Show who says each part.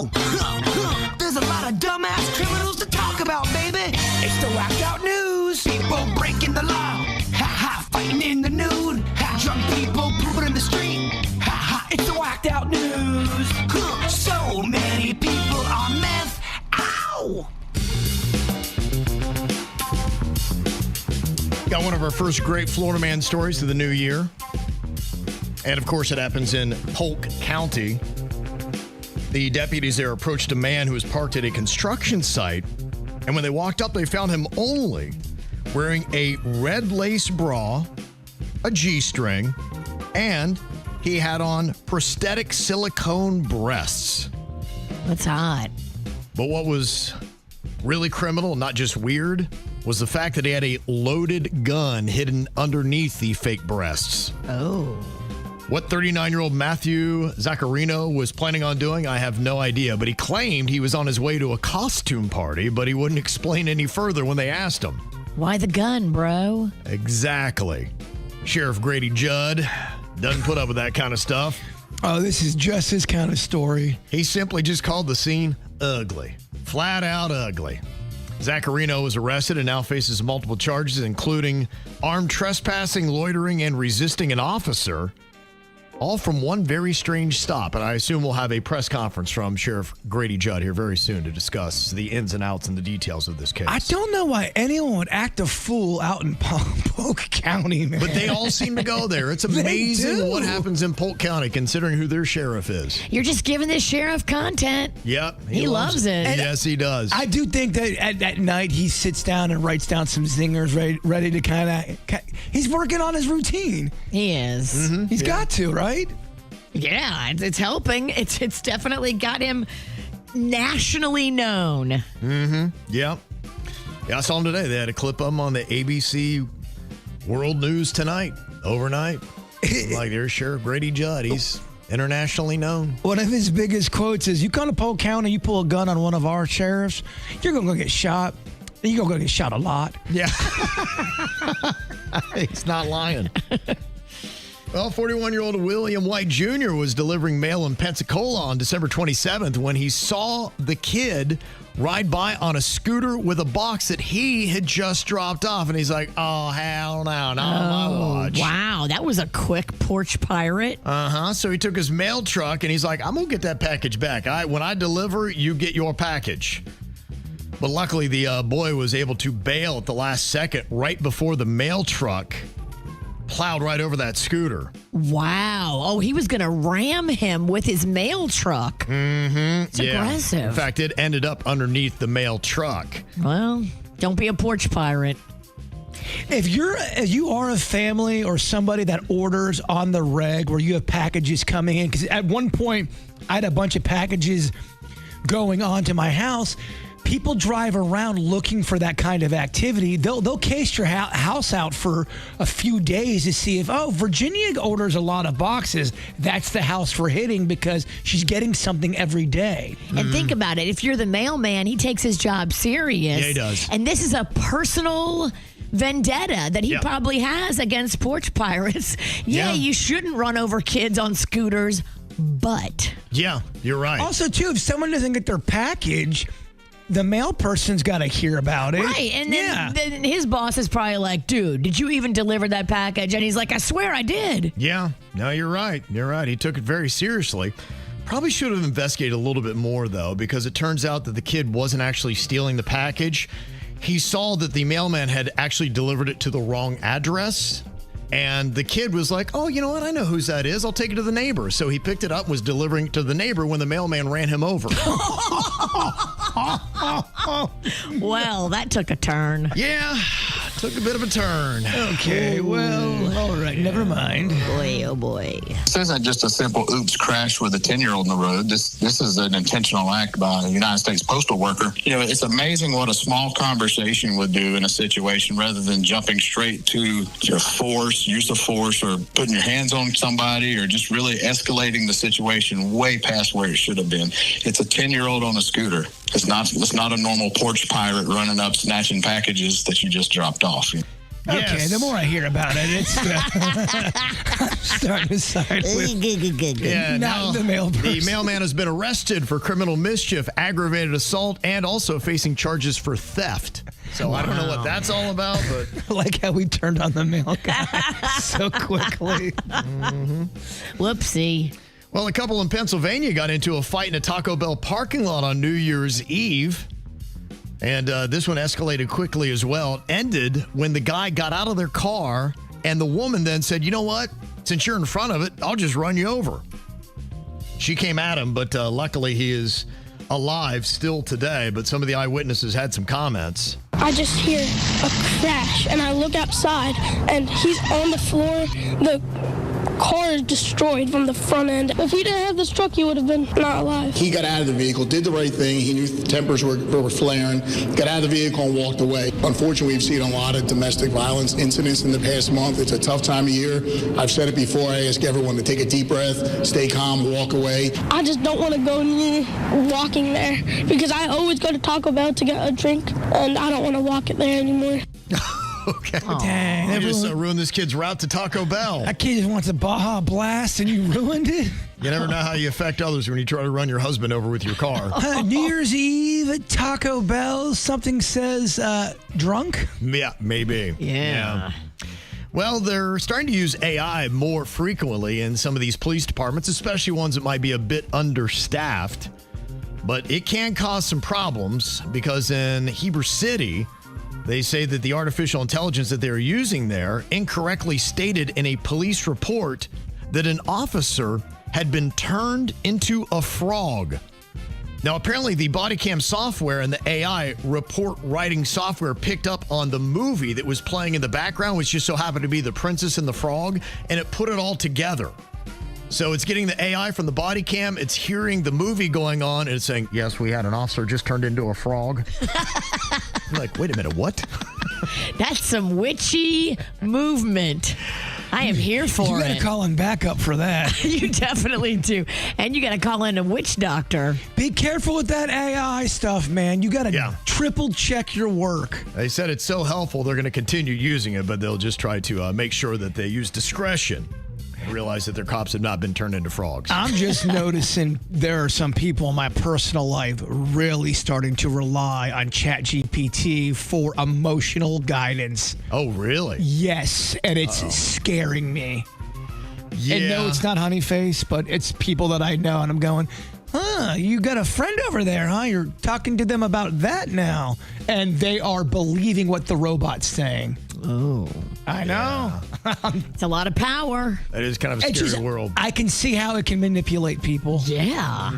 Speaker 1: Oh, there's a lot of dumbass criminals to talk about, baby. It's the whacked out news. People breaking the law. Ha, fighting in the nude. Drunk people pooping in the street. Ha, it's the whacked out news. So many people on meth. Ow!
Speaker 2: Got one of our first great Florida man stories of the new year. And, of course, it happens in Polk County. The deputies there approached a man who was parked at a construction site. And when they walked up, they found him only wearing a red lace bra, a G-string, and he had on prosthetic silicone breasts.
Speaker 3: That's hot.
Speaker 2: But what was really criminal, not just weird, was the fact that he had a loaded gun hidden underneath the fake breasts.
Speaker 3: Oh.
Speaker 2: What 39-year-old Matthew Zaccarino was planning on doing, I have no idea, but he claimed he was on his way to a costume party, but he wouldn't explain any further when they asked him.
Speaker 3: Why the gun, bro?
Speaker 2: Exactly. Sheriff Grady Judd doesn't put up with that kind of stuff.
Speaker 4: Oh, this is just his kind of story.
Speaker 2: He simply just called the scene ugly. Flat out ugly. Zaccarino was arrested and now faces multiple charges, including armed trespassing, loitering, and resisting an officer. All from one very strange stop. And I assume we'll have a press conference from Sheriff Grady Judd here very soon to discuss the ins and outs and the details of this case.
Speaker 4: I don't know why anyone would act a fool out in Polk County, man.
Speaker 2: But they all seem to go there. It's amazing what happens in Polk County, considering who their sheriff is.
Speaker 3: You're just giving this sheriff content.
Speaker 2: Yep.
Speaker 3: He loves it.
Speaker 2: Yes, he does.
Speaker 4: I do think that at night he sits down and writes down some zingers ready to kind of... He's working on his routine.
Speaker 3: He is.
Speaker 4: Mm-hmm. He's got to, right?
Speaker 3: Yeah, it's helping. It's definitely got him nationally known.
Speaker 2: Mm-hmm. Yeah. Yeah, I saw him today. They had a clip of him on the ABC World News tonight, overnight. Like, there's Sheriff Grady Judd. He's internationally known.
Speaker 4: One of his biggest quotes is, you come to Polk County, you pull a gun on one of our sheriffs, you're going to go get shot. You're going to go get shot a lot.
Speaker 2: Yeah. He's not lying. Well, 41-year-old William White Jr. was delivering mail in Pensacola on December 27th when he saw the kid ride by on a scooter with a box that he had just dropped off. And he's like, oh, hell no, not on my watch.
Speaker 3: Wow, that was a quick porch pirate.
Speaker 2: Uh-huh. So he took his mail truck and he's like, I'm going to get that package back. When I deliver, you get your package. But luckily, the boy was able to bail at the last second right before the mail truck plowed right over that scooter.
Speaker 3: Wow. Oh, he was going to ram him with his mail truck.
Speaker 2: Mm-hmm.
Speaker 3: It's aggressive.
Speaker 2: In fact, it ended up underneath the mail truck.
Speaker 3: Well, don't be a porch pirate.
Speaker 4: If you are a family or somebody that orders on the reg where you have packages coming in, because at one point I had a bunch of packages going on to my house. People drive around looking for that kind of activity. They'll case your house out for a few days to see if, Virginia orders a lot of boxes. That's the house we're hitting because she's getting something every day.
Speaker 3: And think about it. If you're the mailman, he takes his job serious.
Speaker 2: Yeah, he does.
Speaker 3: And this is a personal vendetta that he probably has against porch pirates. Yeah, you shouldn't run over kids on scooters, but.
Speaker 2: Yeah, you're right.
Speaker 4: Also, too, if someone doesn't get their package, the mail person's got to hear about it.
Speaker 3: Right. And then his boss is probably like, dude, did you even deliver that package? And he's like, I swear I did.
Speaker 2: Yeah. No, you're right. You're right. He took it very seriously. Probably should have investigated a little bit more, though, because it turns out that the kid wasn't actually stealing the package. He saw that the mailman had actually delivered it to the wrong address. And the kid was like, oh, you know what? I know whose that is. I'll take it to the neighbor. So he picked it up and was delivering it to the neighbor when the mailman ran him over.
Speaker 3: Well, that took a turn.
Speaker 2: Yeah, took a bit of a turn.
Speaker 4: Okay, well, all right, never mind.
Speaker 3: Boy, oh boy.
Speaker 5: This isn't just a simple oops crash with a 10-year-old in the road. This is an intentional act by a United States postal worker. You know, it's amazing what a small conversation would do in a situation rather than jumping straight to your use of force, or putting your hands on somebody, or just really escalating the situation way past where it should have been. It's a 10-year-old on a scooter. It's not a normal porch pirate running up snatching packages that you just dropped off.
Speaker 4: Okay,
Speaker 2: Yes.
Speaker 4: the more I hear about it, it's I'm starting to side with
Speaker 2: Yeah,
Speaker 4: not the male person.
Speaker 2: The mailman has been arrested for criminal mischief, aggravated assault, and also facing charges for theft. So I don't know what that's all about, but
Speaker 4: I like how we turned on the mail guy so quickly.
Speaker 3: Whoopsie.
Speaker 2: well, a couple in Pennsylvania got into a fight in a Taco Bell parking lot on New Year's Eve. And this one escalated quickly as well. It ended when the guy got out of their car and the woman then said, you know what? Since you're in front of it, I'll just run you over. She came at him, but luckily he is alive still today. But some of the eyewitnesses had some comments.
Speaker 6: I just hear a crash, and I look outside, and he's on the floor. The car is destroyed from the front end. If he didn't have this truck, he would have been not alive.
Speaker 7: He got out of the vehicle, did the right thing. He knew the tempers were flaring, got out of the vehicle and walked away. Unfortunately, we've seen a lot of domestic violence incidents in the past month. It's a tough time of year. I've said it before. I ask everyone to take a deep breath, stay calm, walk away.
Speaker 6: I just don't want to go near walking there because I always go to Taco Bell to get a drink, and I don't want to walk it there anymore.
Speaker 2: Okay.
Speaker 4: Dang,
Speaker 2: You just
Speaker 4: everyone-
Speaker 2: ruined this kid's route to Taco Bell.
Speaker 4: That kid just wants a Baja Blast and you ruined it?
Speaker 2: You never know how you affect others when you try to run your husband over with your car.
Speaker 4: New Year's Eve at Taco Bell, something says drunk?
Speaker 2: Yeah, maybe.
Speaker 3: Yeah.
Speaker 2: Well, they're starting to use AI more frequently in some of these police departments, especially ones that might be a bit understaffed. But it can cause some problems because in Heber City, they say that the artificial intelligence that they're using there incorrectly stated in a police report that an officer had been turned into a frog. Now, apparently the body cam software and the AI report writing software picked up on the movie that was playing in the background, which just so happened to be The Princess and the Frog, and it put it all together. So it's getting the AI from the body cam, it's hearing the movie going on, and it's saying, yes, we had an officer just turned into a frog. I'm like, wait a minute, what?
Speaker 3: That's some witchy movement. I am here for
Speaker 4: You got
Speaker 3: it.
Speaker 4: to call in backup for that.
Speaker 3: You definitely do. And you got to call in a witch doctor.
Speaker 4: Be careful with that AI stuff, man. You got to
Speaker 2: Yeah.
Speaker 4: triple check your work.
Speaker 2: They said it's so helpful, they're going to continue using it, but they'll just try to make sure that they use discretion and realize that their cops have not been turned into frogs.
Speaker 4: I'm just noticing there are some people in my personal life really starting to rely on ChatGPT for emotional guidance.
Speaker 2: Oh, really?
Speaker 4: Yes, and it's scaring me.
Speaker 2: Yeah.
Speaker 4: And no, it's not Honeyface, but it's people that I know, and I'm going, you got a friend over there, huh? You're talking to them about that now. And they are believing what the robot's saying.
Speaker 3: Oh.
Speaker 4: I know.
Speaker 3: It's a lot of power.
Speaker 2: That is kind of a
Speaker 4: It's
Speaker 2: scary
Speaker 4: just-
Speaker 2: world.
Speaker 4: I can see how it can manipulate people.
Speaker 3: Yeah.